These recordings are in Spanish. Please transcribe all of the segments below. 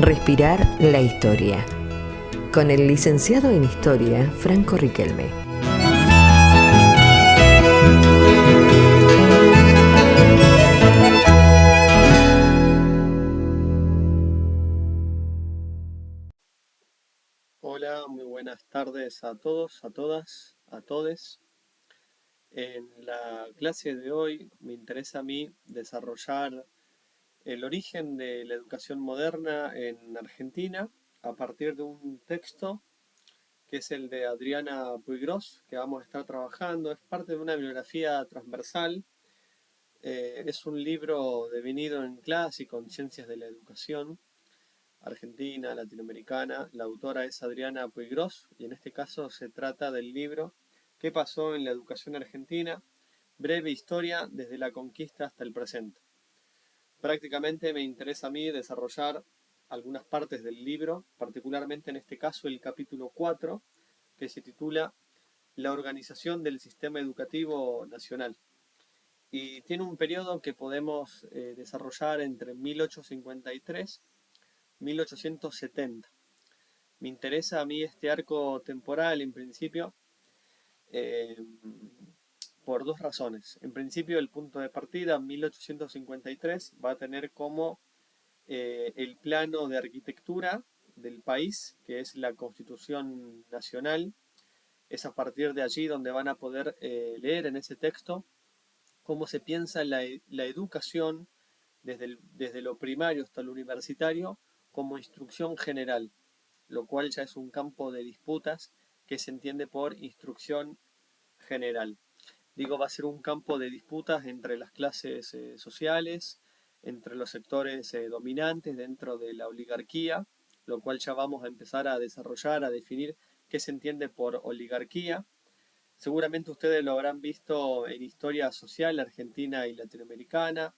Respirar la historia. Con el licenciado en Historia, Franco Riquelme. Hola, muy buenas tardes a todos, a todas, a todes. En la clase de hoy me interesa a mí desarrollar el origen de la educación moderna en Argentina a partir de un texto que es el de Adriana Puigros, que vamos a estar trabajando. Es parte de una bibliografía transversal. Es un libro devenido en clásico en ciencias de la educación argentina, latinoamericana. La autora es Adriana Puigros y en este caso se trata del libro ¿Qué pasó en la educación argentina? Breve historia desde la conquista hasta el presente. Prácticamente me interesa a mí desarrollar algunas partes del libro, particularmente en este caso el capítulo 4, que se titula La organización del sistema educativo nacional. Y tiene un periodo que podemos desarrollar entre 1853 y 1870. Me interesa a mí este arco temporal en principio eh, por dos razones. En principio el punto de partida, 1853, va a tener como el plano de arquitectura del país, que es la Constitución Nacional. Es a partir de allí donde van a poder leer en ese texto cómo se piensa la educación desde lo primario hasta lo universitario como instrucción general, lo cual ya es un campo de disputas que se entiende por instrucción general. Digo, va a ser un campo de disputas entre las clases sociales, entre los sectores dominantes dentro de la oligarquía, lo cual ya vamos a empezar a desarrollar, a definir qué se entiende por oligarquía. Seguramente ustedes lo habrán visto en historia social argentina y latinoamericana,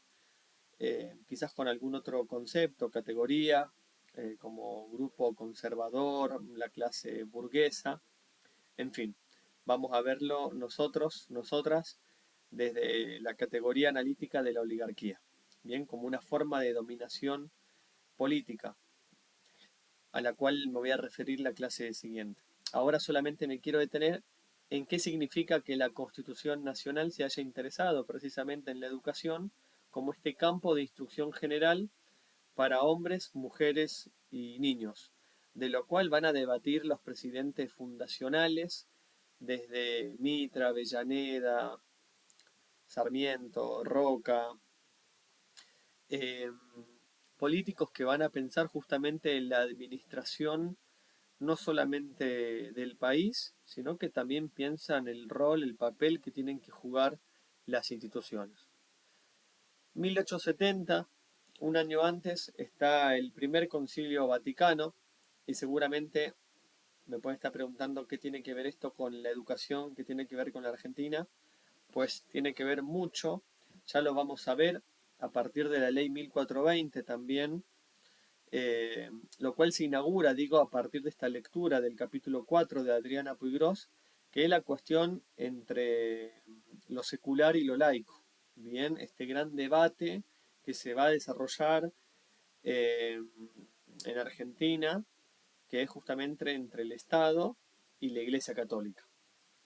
quizás con algún otro concepto, categoría, como grupo conservador, la clase burguesa, en fin, vamos a verlo nosotros, nosotras, desde la categoría analítica de la oligarquía, bien, como una forma de dominación política, a la cual me voy a referir la clase siguiente. Ahora solamente me quiero detener en qué significa que la Constitución Nacional se haya interesado precisamente en la educación como este campo de instrucción general para hombres, mujeres y niños, de lo cual van a debatir los presidentes fundacionales desde Mitra, Avellaneda, Sarmiento, Roca, eh, políticos que van a pensar justamente en la administración no solamente del país, sino que también piensan el rol, el papel que tienen que jugar las instituciones. 1870, un año antes, está el primer concilio vaticano y seguramente me pueden estar preguntando qué tiene que ver esto con la educación, qué tiene que ver con la Argentina. Pues tiene que ver mucho, ya lo vamos a ver a partir de la ley 1420 también, lo cual se inaugura, digo, a partir de esta lectura del capítulo 4 de Adriana Puigros, que es la cuestión entre lo secular y lo laico. Bien, este gran debate que se va a desarrollar eh, en Argentina, que es justamente entre el Estado y la Iglesia Católica,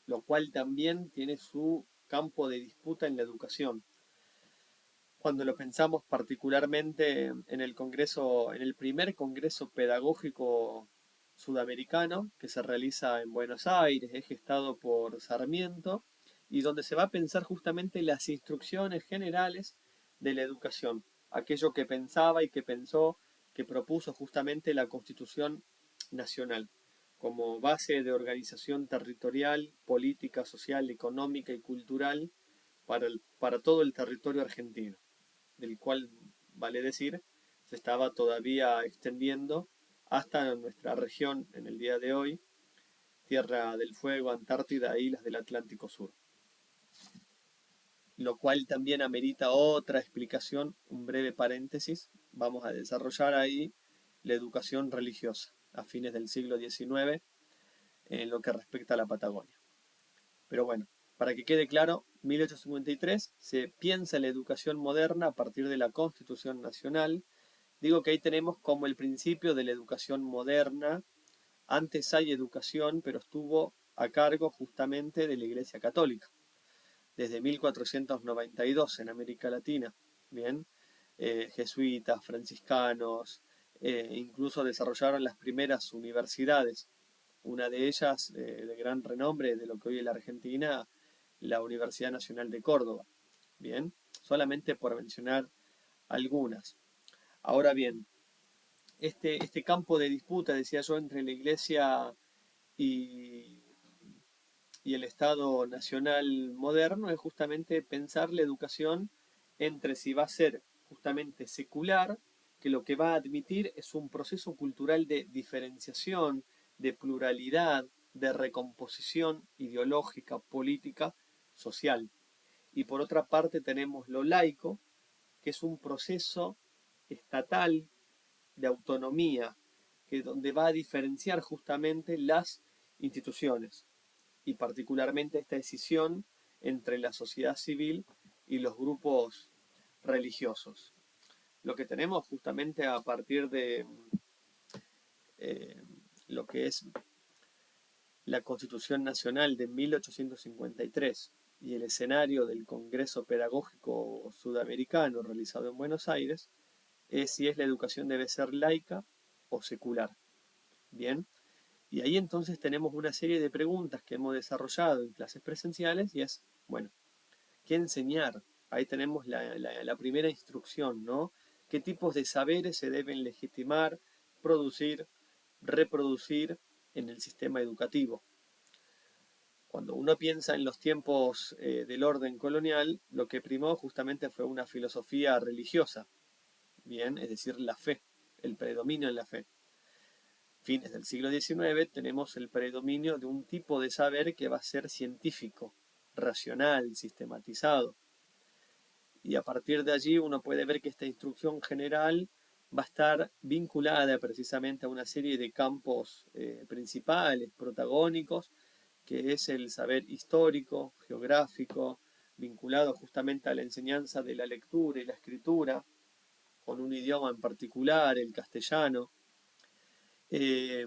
lo cual también tiene su campo de disputa en la educación. Cuando lo pensamos particularmente en el Congreso, en el primer Congreso Pedagógico Sudamericano, que se realiza en Buenos Aires, es gestado por Sarmiento, y donde se va a pensar justamente las instrucciones generales de la educación, aquello que pensaba y que pensó, que propuso justamente la Constitución Nacional, como base de organización territorial, política, social, económica y cultural para todo el territorio argentino, del cual, vale decir, se estaba todavía extendiendo hasta nuestra región en el día de hoy, Tierra del Fuego, Antártida e islas del Atlántico Sur. Lo cual también amerita otra explicación, un breve paréntesis. Vamos a desarrollar ahí la educación religiosa a fines del siglo XIX en lo que respecta a la Patagonia. Pero bueno, para que quede claro, 1853 se piensa la educación moderna a partir de la Constitución Nacional, Digo que ahí tenemos como el principio de la educación moderna. Antes hay educación, pero estuvo a cargo justamente de la Iglesia Católica, desde 1492 en América Latina. Bien, jesuitas, franciscanos, incluso desarrollaron las primeras universidades. Una de ellas, de gran renombre de lo que hoy es la Argentina, la Universidad Nacional de Córdoba. Bien, solamente por mencionar algunas. Ahora bien, este campo de disputa, decía yo, entre la Iglesia y, y el Estado nacional moderno es justamente pensar la educación entre si va a ser justamente secular, que lo que va a admitir es un proceso cultural de diferenciación, de pluralidad, de recomposición ideológica, política, social. Y por otra parte tenemos lo laico, que es un proceso estatal de autonomía, que donde va a diferenciar justamente las instituciones y particularmente esta decisión entre la sociedad civil y los grupos religiosos. Lo que tenemos justamente a partir de eh, lo que es la Constitución Nacional de 1853 y el escenario del Congreso Pedagógico Sudamericano realizado en Buenos Aires es si es la educación debe ser laica o secular. Bien, y ahí entonces tenemos una serie de preguntas que hemos desarrollado en clases presenciales y es, bueno, ¿qué enseñar? Ahí tenemos la primera instrucción, ¿no? ¿Qué tipos de saberes se deben legitimar, producir, reproducir en el sistema educativo? Cuando uno piensa en los tiempos del orden colonial, lo que primó justamente fue una filosofía religiosa, bien, es decir, la fe, el predominio en la fe. Fines del siglo XIX tenemos el predominio de un tipo de saber que va a ser científico, racional, sistematizado. Y a partir de allí uno puede ver que esta instrucción general va a estar vinculada precisamente a una serie de campos principales, protagónicos, que es el saber histórico, geográfico, vinculado justamente a la enseñanza de la lectura y la escritura, con un idioma en particular, el castellano. Eh,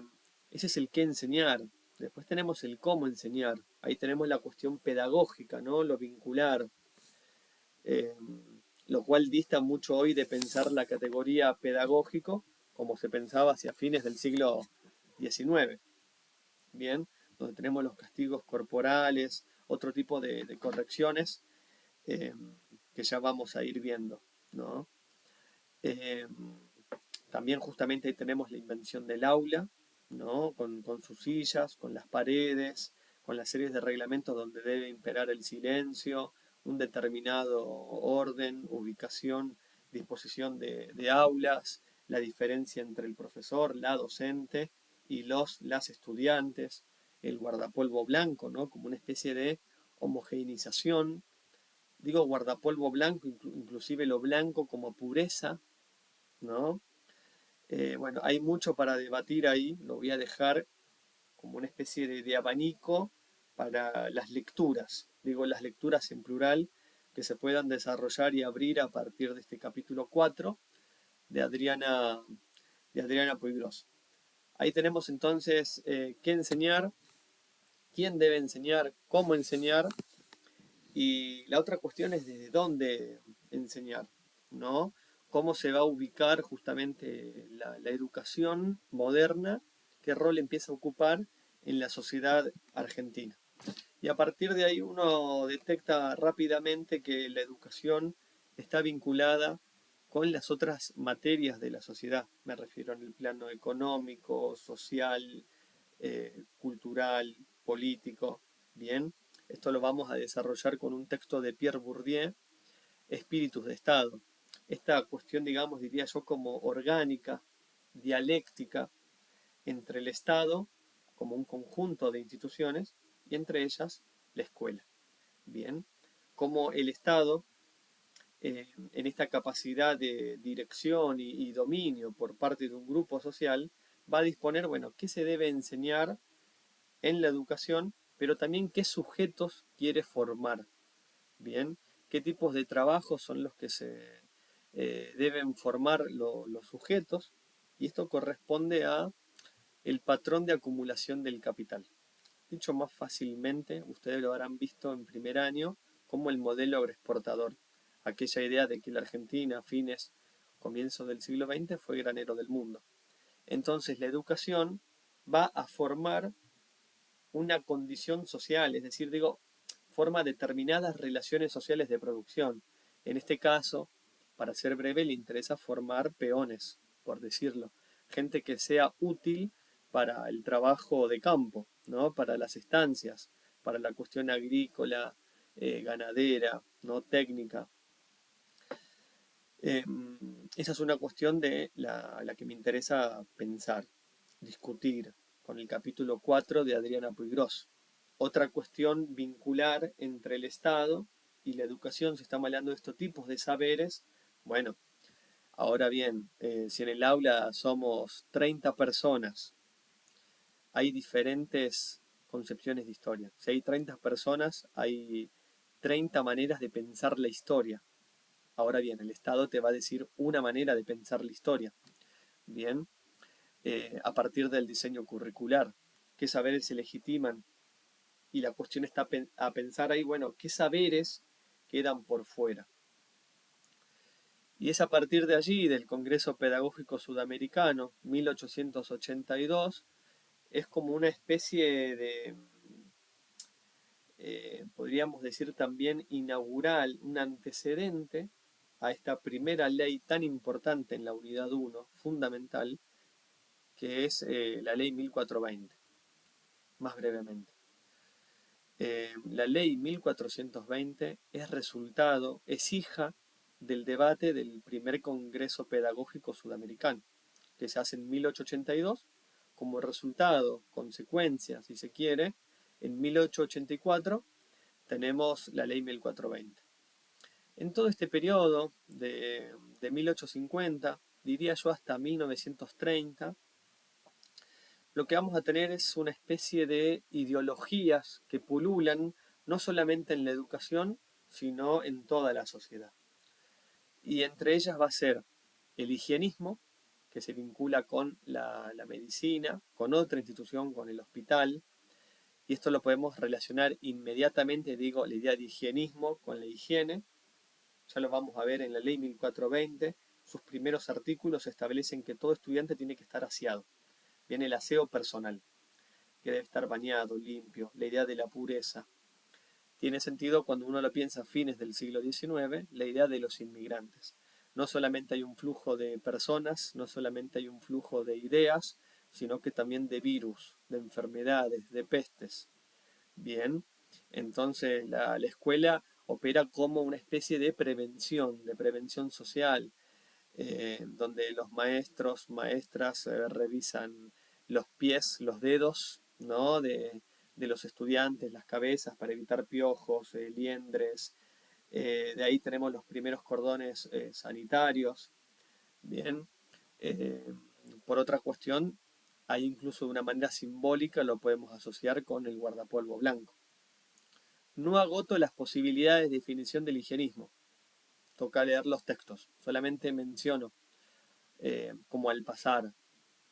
Ese es el qué enseñar. Después tenemos el cómo enseñar. Ahí tenemos la cuestión pedagógica, ¿no? Lo vincular. Eh, lo cual dista mucho hoy de pensar la categoría pedagógico como se pensaba hacia fines del siglo XIX. Bien, donde tenemos los castigos corporales, otro tipo de correcciones eh, que ya vamos a ir viendo, ¿no? Eh, También justamente ahí tenemos la invención del aula, ¿no? Con sus sillas, con las paredes, con las series de reglamentos donde debe imperar el silencio, un determinado orden, ubicación, disposición de aulas, la diferencia entre el profesor, la docente y las estudiantes, el guardapolvo blanco, ¿no? Como una especie de homogeneización. Digo guardapolvo blanco, inclusive lo blanco como pureza, ¿no? Bueno, hay mucho para debatir ahí, lo voy a dejar como una especie de abanico para las lecturas, digo las lecturas en plural, que se puedan desarrollar y abrir a partir de este capítulo 4 de Adriana Puigros. Ahí tenemos entonces qué enseñar, quién debe enseñar, cómo enseñar, y la otra cuestión es desde dónde enseñar, ¿no? Cómo se va a ubicar justamente la educación moderna, qué rol empieza a ocupar en la sociedad argentina. Y a partir de ahí uno detecta rápidamente que la educación está vinculada con las otras materias de la sociedad. Me refiero en el plano económico, social, cultural, político. Bien, esto lo vamos a desarrollar con un texto de Pierre Bourdieu, Espíritus de Estado. Esta cuestión, digamos, diría yo, como orgánica, dialéctica, entre el Estado como un conjunto de instituciones y entre ellas la escuela. Bien, como el Estado, en esta capacidad de dirección y dominio por parte de un grupo social, va a disponer, bueno, qué se debe enseñar en la educación, pero también qué sujetos quiere formar. Bien, qué tipos de trabajos son los que deben formar los sujetos, y esto corresponde a el patrón de acumulación del capital. Dicho más fácilmente, ustedes lo habrán visto en primer año como el modelo agroexportador, aquella idea de que la Argentina a comienzos del siglo XX fue granero del mundo. Entonces la educación va a formar una condición social, es decir, forma determinadas relaciones sociales de producción. En este caso, para ser breve, le interesa formar peones, por decirlo, gente que sea útil para el trabajo de campo, ¿no? Para las estancias, para la cuestión agrícola, ganadera, ¿no? Técnica. Esa es una cuestión de la que me interesa pensar, discutir, con el capítulo 4 de Adriana Puigros. Otra cuestión vincular entre el Estado y la educación, se estamos hablando de estos tipos de saberes. Bueno, ahora bien, si en el aula somos 30 personas, hay diferentes concepciones de historia. Si hay 30 personas, hay 30 maneras de pensar la historia. Ahora bien, el Estado te va a decir una manera de pensar la historia. Bien, a partir del diseño curricular, qué saberes se legitiman, y la cuestión está a pensar ahí, bueno, qué saberes quedan por fuera. Y es a partir de allí, del Congreso Pedagógico Sudamericano, 1882, es como una especie de, podríamos decir también inaugural, un antecedente a esta primera ley tan importante en la unidad 1, fundamental, que es la ley 1420, más brevemente. La ley 1420 es resultado, es hija del debate del primer Congreso Pedagógico Sudamericano, que se hace en 1882, como resultado, consecuencia, si se quiere, en 1884 tenemos la ley 1420. En todo este periodo de 1850, diría yo hasta 1930, lo que vamos a tener es una especie de ideologías que pululan no solamente en la educación, sino en toda la sociedad. Y entre ellas va a ser el higienismo, que se vincula con la medicina, con otra institución, con el hospital, y esto lo podemos relacionar inmediatamente, digo, la idea de higienismo con la higiene. Ya lo vamos a ver en la ley 1420, sus primeros artículos establecen que todo estudiante tiene que estar aseado. Viene el aseo personal, que debe estar bañado, limpio, la idea de la pureza. Tiene sentido cuando uno lo piensa a fines del siglo XIX, la idea de los inmigrantes. No solamente hay un flujo de personas, no solamente hay un flujo de ideas, sino que también de virus, de enfermedades, de pestes. Bien, entonces la escuela opera como una especie de prevención social, donde los maestros, maestras revisan los pies, los dedos, ¿no? de los estudiantes, las cabezas, para evitar piojos, liendres. De ahí tenemos los primeros cordones sanitarios. Bien. Eh, por otra cuestión, hay incluso de una manera simbólica, lo podemos asociar con el guardapolvo blanco. No agoto las posibilidades de definición del higienismo. Toca leer los textos. Solamente menciono como al pasar.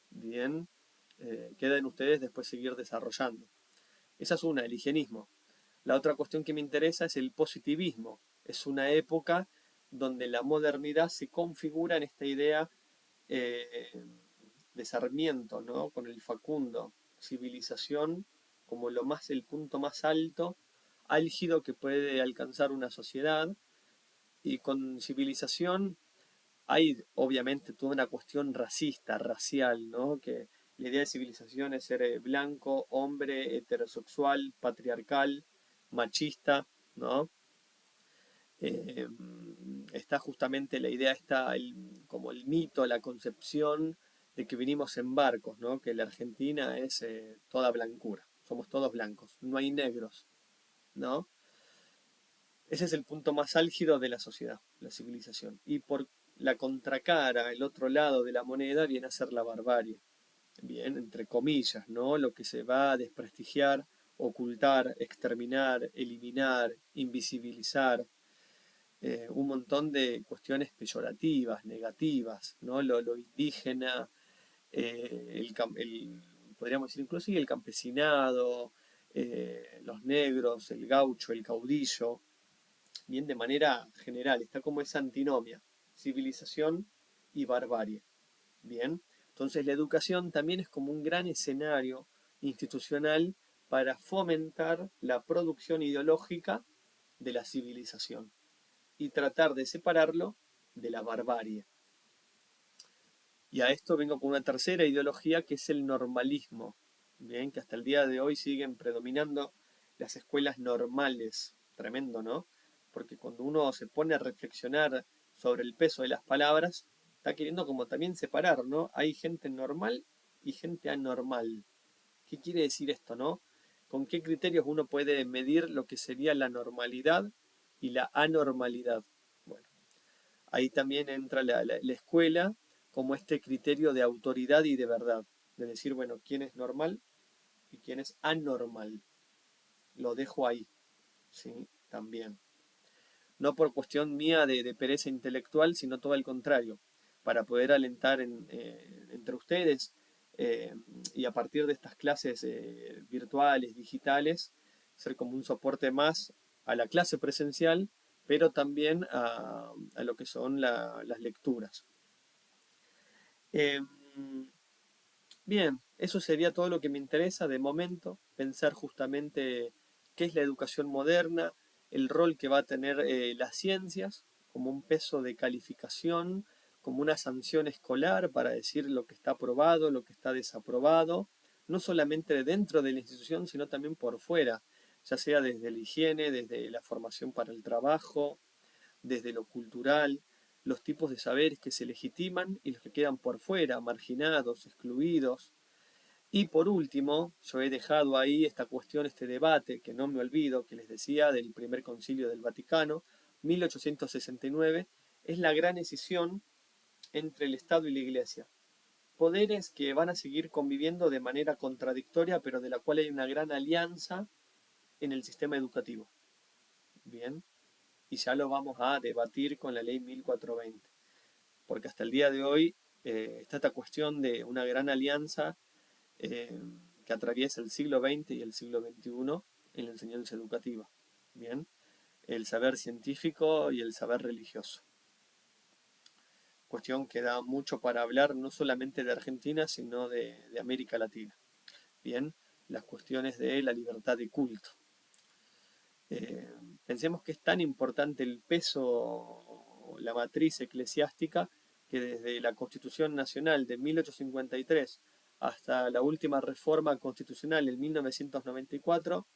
Bien, queda en ustedes después seguir desarrollando. Esa es una, el higienismo. La otra cuestión que me interesa es el positivismo. Es una época donde la modernidad se configura en esta idea de Sarmiento, ¿no? Con el Facundo, civilización como el punto más alto, álgido que puede alcanzar una sociedad, y con civilización hay obviamente toda una cuestión racista, racial, ¿no? Que la idea de civilización es ser blanco, hombre, heterosexual, patriarcal, machista, ¿no? Eh, está justamente la idea, como el mito, la concepción de que vinimos en barcos, ¿no? Que la Argentina es toda blancura, somos todos blancos, no hay negros, ¿no? Ese es el punto más álgido de la sociedad, la civilización. Y por la contracara, el otro lado de la moneda, viene a ser la barbarie. Bien, entre comillas, ¿no? Lo que se va a desprestigiar, ocultar, exterminar, eliminar, invisibilizar. un montón de cuestiones peyorativas, negativas, ¿no? Lo indígena, podríamos decir inclusive el campesinado, los negros, el gaucho, el caudillo, bien de manera general, está como esa antinomia, civilización y barbarie, bien. Entonces la educación también es como un gran escenario institucional para fomentar la producción ideológica de la civilización y tratar de separarlo de la barbarie. Y a esto vengo con una tercera ideología que es el normalismo, bien, que hasta el día de hoy siguen predominando las escuelas normales. Tremendo, ¿no? Porque cuando uno se pone a reflexionar sobre el peso de las palabras, está queriendo como también separar, ¿no? Hay gente normal y gente anormal. ¿Qué quiere decir esto, no? ¿Con qué criterios uno puede medir lo que sería la normalidad y la anormalidad? Bueno, ahí también entra la escuela como este criterio de autoridad y de verdad, de decir, bueno, quién es normal y quién es anormal. Lo dejo ahí, ¿sí? También. No por cuestión mía de pereza intelectual, sino todo al contrario, para poder alentar entre ustedes eh, y a partir de estas clases virtuales, digitales, ser como un soporte más a la clase presencial, pero también a lo que son las lecturas. Eh, Bien, eso sería todo lo que me interesa de momento, pensar justamente qué es la educación moderna, el rol que va a tener las ciencias como un peso de calificación, como una sanción escolar para decir lo que está aprobado, lo que está desaprobado, no solamente dentro de la institución, sino también por fuera, ya sea desde la higiene, desde la formación para el trabajo, desde lo cultural, los tipos de saberes que se legitiman y los que quedan por fuera, marginados, excluidos. Y por último, yo he dejado ahí esta cuestión, este debate, que no me olvido, que les decía, del primer concilio del Vaticano, 1869, es la gran escisión entre el Estado y la Iglesia. Poderes que van a seguir conviviendo de manera contradictoria, pero de la cual hay una gran alianza en el sistema educativo. Bien, y ya lo vamos a debatir con la ley 1420, porque hasta el día de hoy está esta cuestión de una gran alianza eh, que atraviesa el siglo XX y el siglo XXI en la enseñanza educativa. Bien, el saber científico y el saber religioso. Cuestión que da mucho para hablar no solamente de Argentina, sino de América Latina. Bien, las cuestiones de la libertad de culto. Pensemos que es tan importante el peso, la matriz eclesiástica, que desde la Constitución Nacional de 1853 hasta la última reforma constitucional en 1994,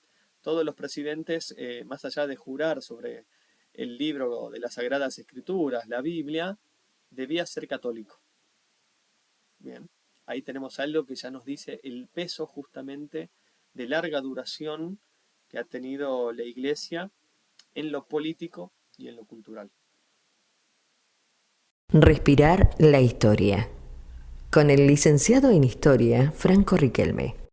todos los presidentes, más allá de jurar sobre el libro de las Sagradas Escrituras, la Biblia, debía ser católico. Bien, ahí tenemos algo que ya nos dice el peso justamente de larga duración que ha tenido la Iglesia en lo político y en lo cultural. Respirar la historia. Con el licenciado en Historia, Franco Riquelme.